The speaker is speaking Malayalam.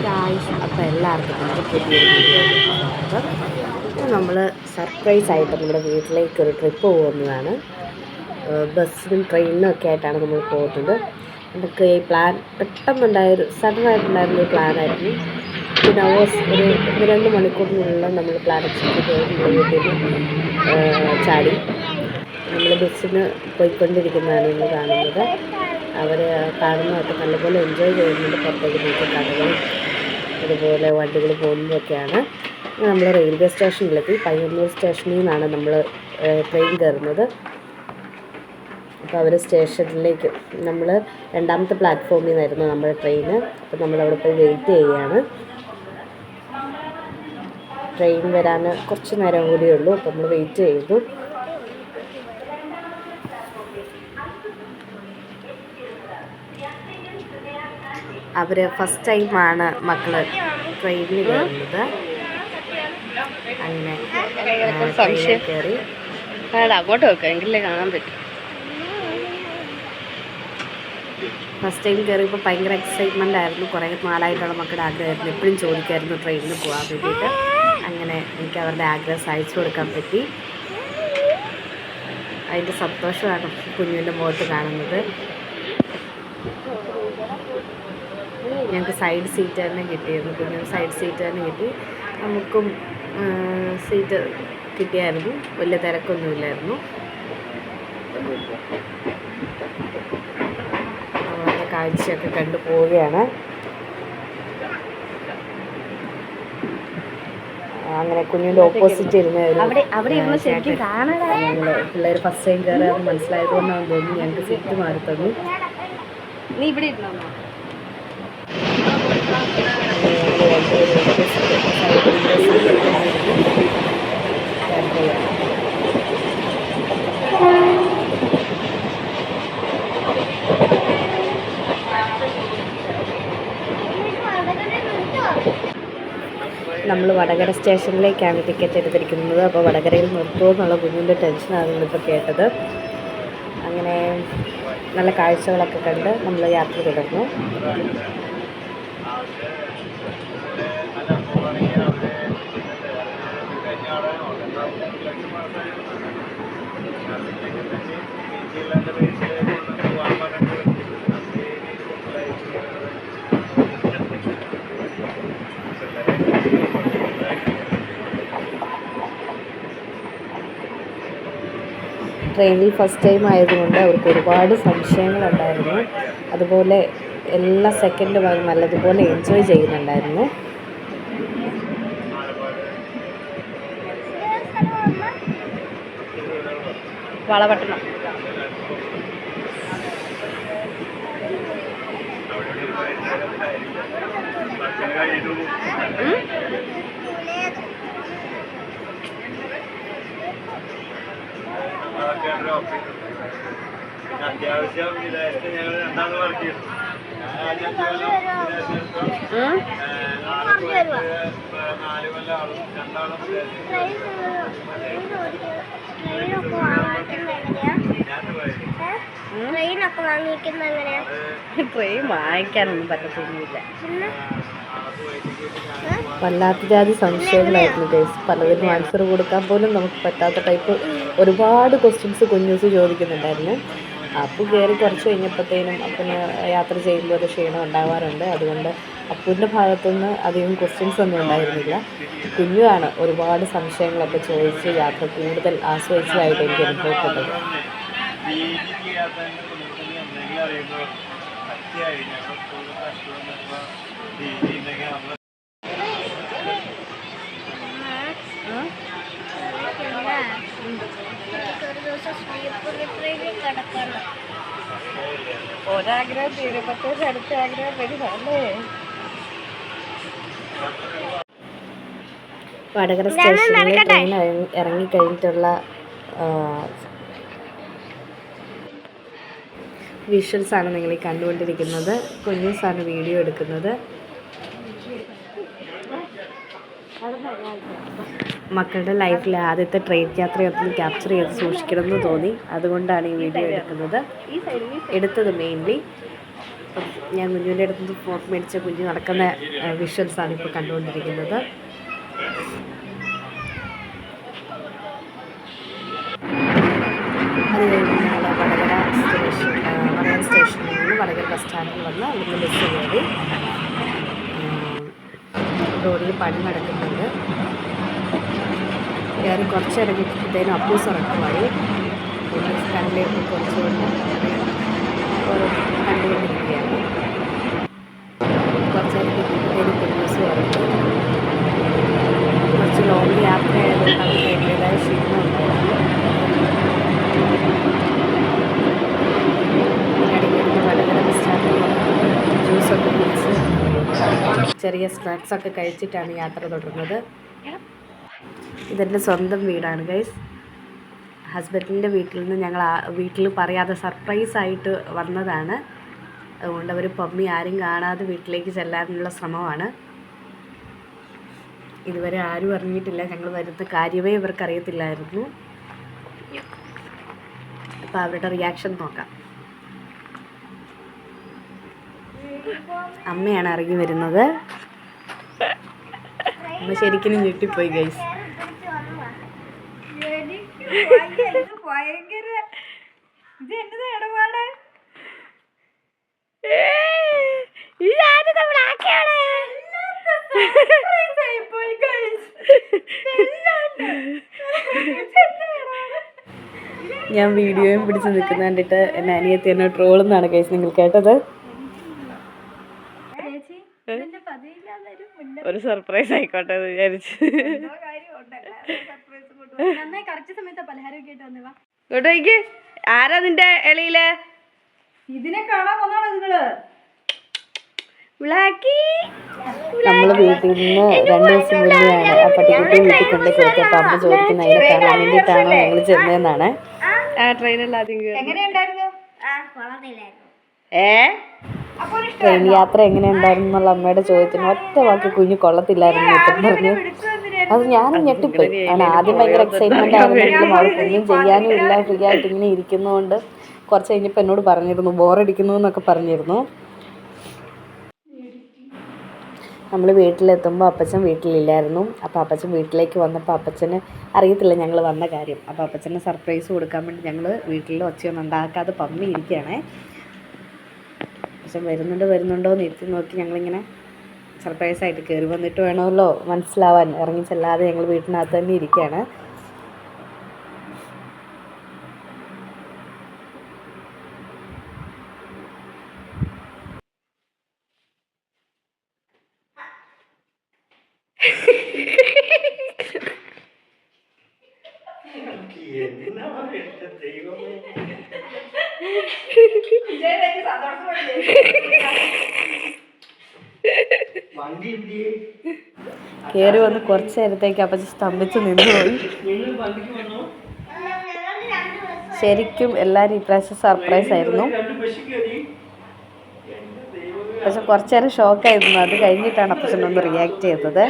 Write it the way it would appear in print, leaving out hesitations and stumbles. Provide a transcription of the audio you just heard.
ഗായ്സ്, അപ്പോൾ എല്ലാവർക്കും നമ്മുടെ പുതിയൊരു വീഡിയോയിലേക്ക് സ്വാഗതം. നമ്മൾ സർപ്രൈസായിട്ട് നമ്മുടെ വീട്ടിലേക്ക് ഒരു ട്രിപ്പ് പോകുന്നതാണ്. ബസ്സിനും ട്രെയിനിനും ഒക്കെ ആയിട്ടാണ് നമ്മൾ പോകുന്നത്. നമുക്ക് ഈ പ്ലാൻ പെട്ടെന്നുണ്ടായൊരു സഡനായിട്ടുണ്ടായിരുന്നൊരു പ്ലാനായിരുന്നു. 2 hours ഒരു 1-2 മണിക്കൂറിനുള്ളിൽ നമ്മൾ പ്ലാൻ എക്സിക്യൂട്ട് ചെയ്ത് നമ്മൾ വീട്ടിൽ ചാടി. നമ്മൾ ബസ്സിന് പോയിക്കൊണ്ടിരിക്കുന്നതാണ് ഇന്ന് കാണുന്നത്. അവർ കാണുന്നതൊക്കെ നല്ലപോലെ എൻജോയ് ചെയ്യുന്നുണ്ട്. പുറത്തേക്ക് നോക്കി കടകളും അതുപോലെ വണ്ടികൾ പോകുന്നതൊക്കെയാണ്. നമ്മൾ റെയിൽവേ സ്റ്റേഷനിലെത്തി. പയ്യന്നൂർ സ്റ്റേഷനിൽ നിന്നാണ് നമ്മൾ ട്രെയിൻ കയറുന്നത്. അപ്പോൾ അവർ സ്റ്റേഷനിലേക്ക് നമ്മൾ 2ാമത്തെ പ്ലാറ്റ്ഫോമിൽ നിന്നായിരുന്നു നമ്മുടെ ട്രെയിന്. അപ്പോൾ നമ്മളവിടെ പോയി വെയിറ്റ് ചെയ്യുകയാണ്. ട്രെയിൻ വരാൻ കുറച്ച് നേരം കൂടിയേ ഉള്ളൂ. അപ്പോൾ നമ്മൾ വെയിറ്റ് ചെയ്തു. അവർ ഫസ്റ്റ് ടൈമാണ് മക്കൾ ട്രെയിനിൽ കയറുന്നത്. അങ്ങനെ കയറി അങ്ങോട്ട് വെക്കാം, എങ്കിലേ കാണാൻ പറ്റും. ഫസ്റ്റ് ടൈം കയറിയപ്പോൾ ഭയങ്കര എക്സൈറ്റ്മെൻ്റ് ആയിരുന്നു. കുറേ നാളായിട്ടുള്ള മക്കളുടെ ആഗ്രഹമായിരുന്നു. എപ്പോഴും ചോദിക്കായിരുന്നു ട്രെയിനിൽ പോകാൻ വേണ്ടിയിട്ട്. അങ്ങനെ എനിക്ക് അവരുടെ ആഗ്രഹം സാധിച്ചു കൊടുക്കാൻ പറ്റി. അതിൻ്റെ സന്തോഷമാണ് കുഞ്ഞിൻ്റെ മുഖത്ത് കാണുന്നത്. ഞങ്ങൾക്ക് സൈഡ് സീറ്റ് തന്നെ കിട്ടിയിരുന്നു. കുഞ്ഞിന് സൈഡ് സീറ്റ് തന്നെ കിട്ടി. നമുക്കും സീറ്റ് കിട്ടിയായിരുന്നു. വലിയ തിരക്കൊന്നുമില്ലായിരുന്നു. നമ്മളെ കാഴ്ചയൊക്കെ കണ്ടു പോവുകയാണ്. അങ്ങനെ കുഞ്ഞിൻ്റെ ഓപ്പോസിറ്റ് ഇരുന്ന പിള്ളേർ ഫസ്റ്റ് ടൈം കയറാൻ മനസ്സിലായതുകൊണ്ടാണെന്ന് തോന്നുന്നു ഞങ്ങൾക്ക് സീറ്റ് മാറി തന്നു. നീ ഇവിടെ ഇരുന്നോ? നമ്മൾ വടകര സ്റ്റേഷനിലേക്കാണ് ടിക്കറ്റ് എടുത്തിരിക്കുന്നത്. അപ്പോൾ വടകരയിൽ നിർത്തുമോ എന്നുള്ള കുഞ്ഞിൻ്റെ ടെൻഷനാണ് നിങ്ങളിപ്പോൾ കേട്ടത്. അങ്ങനെ നല്ല കാഴ്ചകളൊക്കെ കണ്ട് നമ്മൾ യാത്ര തുടർന്നു. ട്രെയിനിൽ ഫസ്റ്റ് ടൈം ആയതുകൊണ്ട് അവർക്ക് ഒരുപാട് സംശയങ്ങളുണ്ടായിരുന്നു. അതുപോലെ എല്ലാ സെക്കൻഡും അവർ നല്ലതുപോലെ എൻജോയ് ചെയ്യുന്നുണ്ടായിരുന്നു. വളപട്ടണം അത്യാവശ്യം വിദേശത്ത് ഞങ്ങൾ 2 വർക്ക് ചെയ്തു. നാല് കൊല്ലം ആളും 2 ആളും ട്രെയിൻ വാങ്ങിക്കാനൊന്നും പറ്റത്തൊന്നുമില്ല. വല്ലാത്ത ജാതി സംശയങ്ങളായിരുന്നു ഗൈസ്. പലതിനും ആൻസർ കൊടുക്കാൻ പോലും നമുക്ക് പറ്റാത്ത ടൈപ്പ് ഒരുപാട് ക്വസ്റ്റ്യൻസ് കുഞ്ഞൂസ് ചോദിക്കുന്നുണ്ടായിരുന്നു. അപ്പു കയറി കുറച്ച് കഴിഞ്ഞപ്പോഴത്തേനും അപ്പന് യാത്ര ചെയ്യുമ്പോൾ ഒരു ക്ഷീണം ഉണ്ടാവാറുണ്ട്. അതുകൊണ്ട് അപ്പുവിൻ്റെ ഭാഗത്തുനിന്ന് അധികം ക്വസ്റ്റ്യൻസ് ഒന്നും ഉണ്ടായിരുന്നില്ല. കുഞ്ഞുവാണ് ഒരുപാട് സംശയങ്ങളൊക്കെ ചോദിച്ച് യാത്ര കൂടുതൽ ആസ്വദിച്ചതായിട്ട് എനിക്ക് അനുഭവപ്പെട്ടത്. ഒരാഗ്രഹം തീരുമ്പോഴത്തേക്ക് അടുത്ത ആഗ്രഹം വരുന്നല്ലേ. വടകര സ്റ്റേഷനിൽ ട്രെയിൻ ഇറങ്ങിക്കഴിഞ്ഞിട്ടുള്ള വിഷ്വൽസാണ് നിങ്ങൾ ഈ കണ്ടുകൊണ്ടിരിക്കുന്നത്. കുഞ്ഞൂസാണ് വീഡിയോ എടുക്കുന്നത്. മക്കളുടെ ലൈഫിൽ ആദ്യത്തെ ട്രെയിൻ യാത്രയൊന്നും ക്യാപ്ചർ ചെയ്ത് സൂക്ഷിക്കണമെന്ന് തോന്നി. അതുകൊണ്ടാണ് ഈ വീഡിയോ എടുക്കുന്നത്. എടുത്തത് മെയിൻലി അപ്പം ഞാൻ കുഞ്ഞുവിൻ്റെ അടുത്ത് നിന്ന് ഫോൺ മേടിച്ച കുഞ്ഞ് നടക്കുന്ന വിഷ്വൽസാണ് ഇപ്പോൾ കണ്ടുകൊണ്ടിരിക്കുന്നത്. അത് കഴിഞ്ഞ് ഞങ്ങൾ വടകര സ്റ്റേഷനിൽ നിന്ന് വടകര ബസ് സ്റ്റാൻഡിൽ വന്ന് അവിടുന്ന് ബസ് കയറി. റോഡിൽ പണി നടക്കുന്നുണ്ട്. കയറി കുറച്ച് നേരം കിട്ടിയപ്പോഴത്തേനും അപ്പൂസ് ഉറക്കമായി. ബസ് സ്റ്റാൻഡിലേക്ക് കുറച്ചുകൊണ്ട് ഓരോ കണ്ടുകൊണ്ടിരിക്കുകയാണ്. കുറച്ച് നേരം കിട്ടിയപ്പോഴത്തേനും കുഞ്ഞൂസ് ഉറങ്ങി. കുറച്ച് ലോങ് യാത്ര ആയതുകൊണ്ട് അവർക്ക് അതിൻ്റേതായ ക്ഷീണം ഉണ്ടായിരുന്നു. ഇടയ്ക്കിടയ്ക്ക് വടകര ബസ് സ്റ്റാൻഡിൽ വന്ന് ജ്യൂസൊക്കെ കുടിച്ച് ചെറിയ സ്നാക്സൊക്കെ കഴിച്ചിട്ടാണ് യാത്ര തുടർന്നത്. ഇതെൻ്റെ സ്വന്തം വീടാണ് ഗൈസ്. ഹസ്ബൻഡിൻ്റെ വീട്ടിൽ നിന്ന് ഞങ്ങൾ വീട്ടിൽ പറയാതെ സർപ്രൈസായിട്ട് വന്നതാണ്. അതുകൊണ്ട് അവർ പമ്മി ആരും കാണാതെ വീട്ടിലേക്ക് ചെല്ലാനുള്ള ശ്രമമാണ്. ഇതുവരെ ആരും അറിഞ്ഞിട്ടില്ല. ഞങ്ങൾ വരുന്ന കാര്യമേ ഇവർക്കറിയത്തില്ലായിരുന്നു. അപ്പോൾ അവരുടെ റിയാക്ഷൻ നോക്കാം. അമ്മയാണ് ഇറങ്ങി വരുന്നത്. അമ്മ ശരിക്കും ഞെട്ടിപ്പോയി ഗൈസ്. ഞാൻ വീഡിയോയും പിടിച്ച് നിൽക്കുന്ന കണ്ടിട്ട് എന്നെ അനിയത്തി എന്നെ ട്രോളെന്നാണ് ഗൈസ് നിങ്ങൾ കേട്ടത്. ഒരു സർപ്രൈസ് ആയിക്കോട്ടെ എന്ന് വിചാരിച്ചു. ഇങ്ങോട്ടേക്ക് ആരാ നിന്റെ എളിയില്? ഇതിനെ കാണാൻ വന്നാണോ നിങ്ങള്? നമ്മള് വീട്ടിൽ നിന്ന് 2 ദിവസം മുന്നെയാണ് ആ പട്ടിക്കുട്ടി വീട്ടിൽ കൊണ്ട് കൊടുത്തപ്പോ അമ്മ ചോദിക്കുന്ന അതിനെ കാണാൻ വേണ്ടിയിട്ടാണോ ഞങ്ങൾ ചെന്നതെന്നാണ്. ട്രെയിനിൽ ആദ്യം ട്രെയിൻ യാത്ര എങ്ങനെ ഉണ്ടായിരുന്നു എന്നുള്ള അമ്മയുടെ ചോദ്യത്തിന് ഒറ്റ വാക്ക് കുഞ്ഞു കൊള്ളത്തില്ലായിരുന്നു എന്ന് പറഞ്ഞു. അത് ഞാനും ഞെട്ടിപ്പോയി. ഞാൻ ആദ്യം ഭയങ്കര എക്സൈറ്റ്മെന്റ് ആയിരുന്നെങ്കിലും അവൾക്കൊന്നും ചെയ്യാനും ഇല്ല, ഫ്രീ ആയിട്ട് ഇങ്ങനെ ഇരിക്കുന്നതുകൊണ്ട് കുറച്ച് കഴിഞ്ഞപ്പോൾ എന്നോട് പറഞ്ഞിരുന്നു ബോറടിക്കുന്നു എന്നൊക്കെ പറഞ്ഞിരുന്നു. നമ്മൾ വീട്ടിലെത്തുമ്പോൾ അപ്പച്ചൻ വീട്ടിലില്ലായിരുന്നു. അപ്പോൾ അപ്പച്ചൻ വീട്ടിലേക്ക് വന്നപ്പോൾ അപ്പച്ചന് അറിയത്തില്ല ഞങ്ങൾ വന്ന കാര്യം. അപ്പോൾ അപ്പച്ചന് സർപ്രൈസ് കൊടുക്കാൻ വേണ്ടി ഞങ്ങൾ വീട്ടിൽ ഒച്ചയൊന്നും ഉണ്ടാക്കാതെ പമ്മി ഇരിക്കുകയാണേ. അപ്പച്ചൻ വരുന്നുണ്ടോ എന്ന് എത്തി നോക്കി ഞങ്ങളിങ്ങനെ സർപ്രൈസായിട്ട് കയറി വന്നിട്ട് വേണമല്ലോ മനസ്സിലാവാൻ. ഇറങ്ങി ചെല്ലാതെ ഞങ്ങൾ വീട്ടിനകത്ത് തന്നെ ഇരിക്കുകയാണ്. കയറി വന്ന് കുറച്ച് നേരത്തേക്ക് അപ്പച്ചൻ സ്തംഭിച്ച് നിന്നുപോയി. ശരിക്കും എല്ലാവരും ഇപ്രാവശ്യം സർപ്രൈസ് ആയിരുന്നു. പക്ഷെ കുറച്ച് നേരം ഷോക്കായിരുന്നു. അത് കഴിഞ്ഞിട്ടാണ് അപ്പച്ചനൊന്ന് റിയാക്ട് ചെയ്തത്.